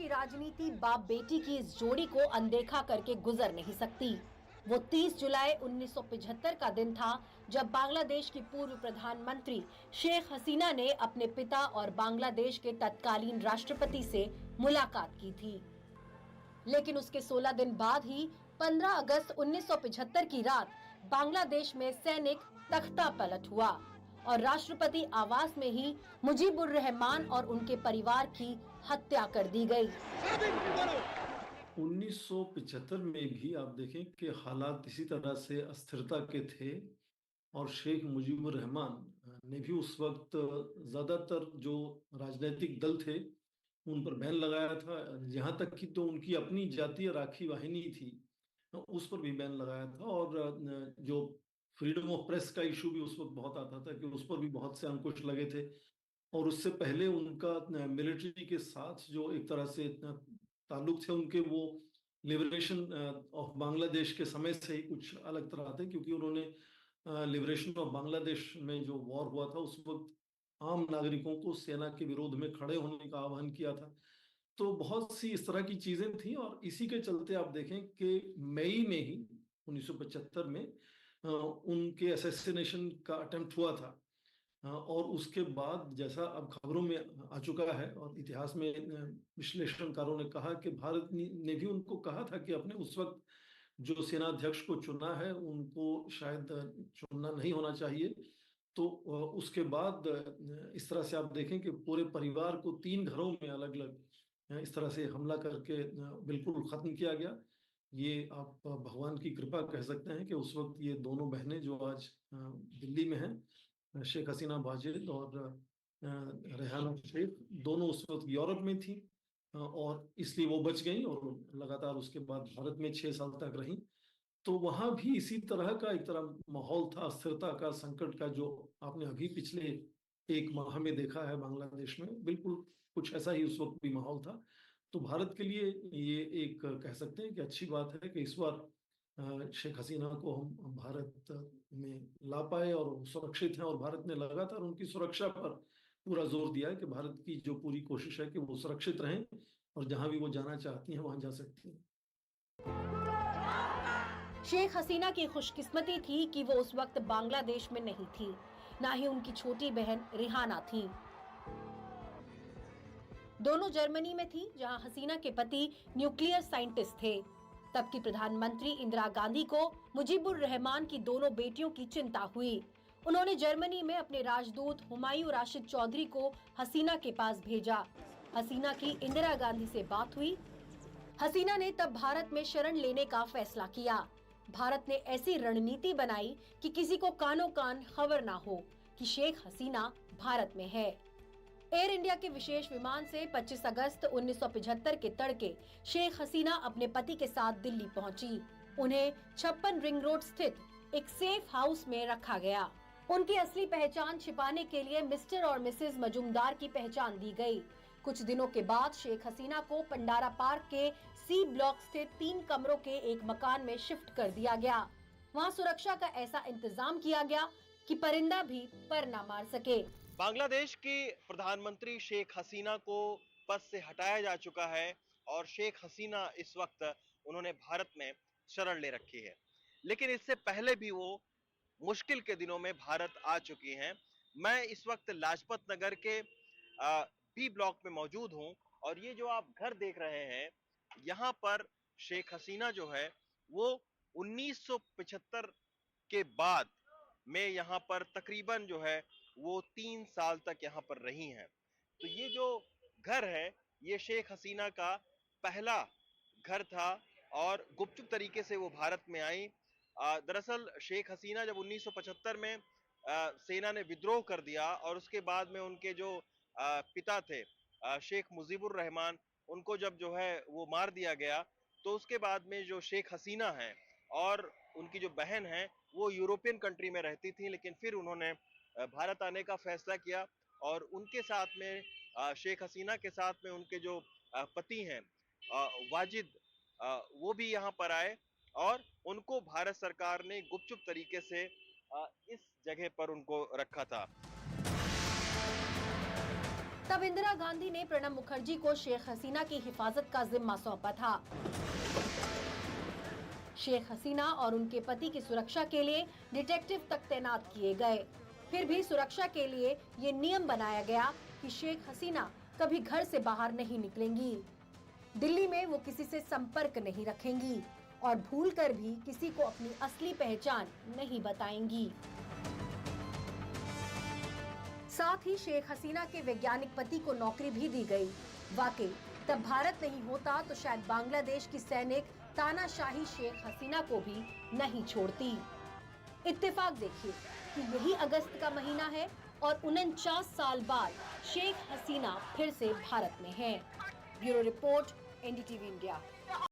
की राजनीति बाप बेटी की इस जोड़ी को अनदेखा करके गुजर नहीं सकती। वो 30 जुलाई 1975 का दिन था जब बांग्लादेश की पूर्व प्रधानमंत्री शेख हसीना ने अपने पिता और बांग्लादेश के तत्कालीन राष्ट्रपति से मुलाकात की थी। लेकिन उसके 16 दिन बाद ही 15 अगस्त 1975 की रात बांग्लादेश में सैनिक तख्ता पलट हुआ और राष्ट्रपति आवास में ही मुजीबुर रहमान और उनके परिवार की हत्या कर दी गई। 1975 में भी आप देखें कि हालात इसी तरह से अस्थिरता के थे और शेख मुजीबुर रहमान ने भी उस वक्त ज्यादातर जो राजनीतिक दल थे उन पर बैन लगाया था। यहाँ तक कि तो उनकी अपनी जातीय राखी वाहिनी थी, उस पर भी बैन लगाया था। और जो फ्रीडम ऑफ प्रेस का इशू भी उस वक्त बहुत आता था कि उस पर भी बहुत से अंकुश लगे थे। और उससे पहले उनका मिलिट्री के साथ जो एक तरह से ताल्लुक थे उनके, वो लिबरेशन ऑफ बांग्लादेश के समय से ही कुछ अलग तरह थे, क्योंकि उन्होंने लिबरेशन ऑफ बांग्लादेश में जो वॉर हुआ था उस वक्त आम नागरिकों को सेना के विरोध में खड़े होने का आह्वान किया था। तो बहुत सी इस तरह की चीजें थी और इसी के चलते आप देखें कि मई में ही 1975 में उनके असैसिनेशन का अटेम्प्ट हुआ था। और उसके बाद जैसा अब खबरों में आ चुका है और इतिहास में विश्लेषणकारों ने कहा कि भारत ने भी उनको कहा था कि अपने उस वक्त जो सेनाध्यक्ष को चुना है उनको शायद चुनना नहीं होना चाहिए। तो उसके बाद इस तरह से आप देखें कि पूरे परिवार को 3 घरों में अलग अलग इस तरह से हमला करके बिल्कुल खत्म किया गया। ये आप भगवान की कृपा कह सकते हैं कि उस वक्त ये दोनों बहनें जो आज दिल्ली में हैं, शेख हसीना बाजिद और रेहाना शेख, दोनों उस वक्त यूरोप में थी और इसलिए वो बच गई और लगातार उसके बाद भारत में 6 साल तक रही। तो वहां भी इसी तरह का एक तरह माहौल था, अस्थिरता का, संकट का, जो आपने अभी पिछले 1 माह में देखा है बांग्लादेश में। बिल्कुल कुछ ऐसा ही उस वक्त भी माहौल था। तो भारत के लिए ये एक कह सकते हैं कि अच्छी बात है कि इस बार शेख हसीना को हम भारत में ला पाए और वो सुरक्षित हैं। और भारत ने लगातार उनकी सुरक्षा पर पूरा जोर दिया है कि भारत की जो पूरी कोशिश है कि वो सुरक्षित रहें और जहां भी वो जाना चाहती हैं वहां जा सकती हैं। शेख हसीना की खुशकिस्मती थी कि वो उस वक्त बांग्लादेश में नहीं थी, ना ही उनकी छोटी बहन रिहाना थी। दोनों जर्मनी में थी, जहां हसीना के पति न्यूक्लियर साइंटिस्ट थे। तब की प्रधानमंत्री इंदिरा गांधी को मुजीबुर रहमान की दोनों बेटियों की चिंता हुई। उन्होंने जर्मनी में अपने राजदूत हुमायूं राशिद चौधरी को हसीना के पास भेजा। हसीना की इंदिरा गांधी से बात हुई। हसीना ने तब भारत में शरण लेने का फैसला किया। भारत ने ऐसी रणनीति बनाई कि किसी को कानो कान खबर ना हो कि शेख हसीना भारत में है। एयर इंडिया के विशेष विमान से 25 अगस्त 1975 के तड़के शेख हसीना अपने पति के साथ दिल्ली पहुंची। उन्हें 56 रिंग रोड स्थित एक सेफ हाउस में रखा गया। उनकी असली पहचान छिपाने के लिए मिस्टर और मिसेज मजूमदार की पहचान दी गई। कुछ दिनों के बाद शेख हसीना को पंडारा पार्क के सी ब्लॉक स्थित 3 कमरों के एक मकान में शिफ्ट कर दिया गया। वहां सुरक्षा का ऐसा इंतजाम किया गया कि परिंदा भी पर न मार सके। बांग्लादेश की प्रधानमंत्री शेख हसीना को पद से हटाया जा चुका है और शेख हसीना इस वक्त उन्होंने भारत में शरण ले रखी है। लेकिन इससे पहले भी वो मुश्किल के दिनों में भारत आ चुकी हैं। मैं इस वक्त लाजपत नगर के बी ब्लॉक में मौजूद हूं और ये जो आप घर देख रहे हैं, यहाँ पर शेख हसीना जो है वो 1975 के बाद में यहाँ पर तकरीबन जो है वो 3 साल तक यहाँ पर रही हैं। तो ये जो घर है ये शेख हसीना का पहला घर था और गुपचुप तरीके से वो भारत में आई। दरअसल शेख हसीना जब 1975 में सेना ने विद्रोह कर दिया और उसके बाद में उनके जो पिता थे शेख मुजीबुर रहमान, उनको जब जो है वो मार दिया गया, तो उसके बाद में जो शेख हसीना हैं और उनकी जो बहन है वो यूरोपियन कंट्री में रहती थी, लेकिन फिर उन्होंने भारत आने का फैसला किया और उनके साथ में शेख हसीना के साथ में उनके जो पति हैं वाजिद, वो भी यहाँ पर आए और उनको भारत सरकार ने गुपचुप तरीके से इस जगह पर उनको रखा था। तब इंदिरा गांधी ने प्रणब मुखर्जी को शेख हसीना की हिफाजत का जिम्मा सौंपा था। शेख हसीना और उनके पति की सुरक्षा के लिए डिटेक्टिव तक तैनात किए गए। फिर भी सुरक्षा के लिए ये नियम बनाया गया कि शेख हसीना कभी घर से बाहर नहीं निकलेंगी। दिल्ली में वो किसी से संपर्क नहीं रखेंगी और भूलकर भी किसी को अपनी असली पहचान नहीं बताएंगी। साथ ही शेख हसीना के वैज्ञानिक पति को नौकरी भी दी गई। वाकई तब भारत नहीं होता तो शायद बांग्लादेश की सैनिक तानाशाही शेख हसीना को भी नहीं छोड़ती। इत्तेफाक देखिए कि यही अगस्त का महीना है और 49 साल बाद शेख हसीना फिर से भारत में हैं। Bureau report, NDTV India.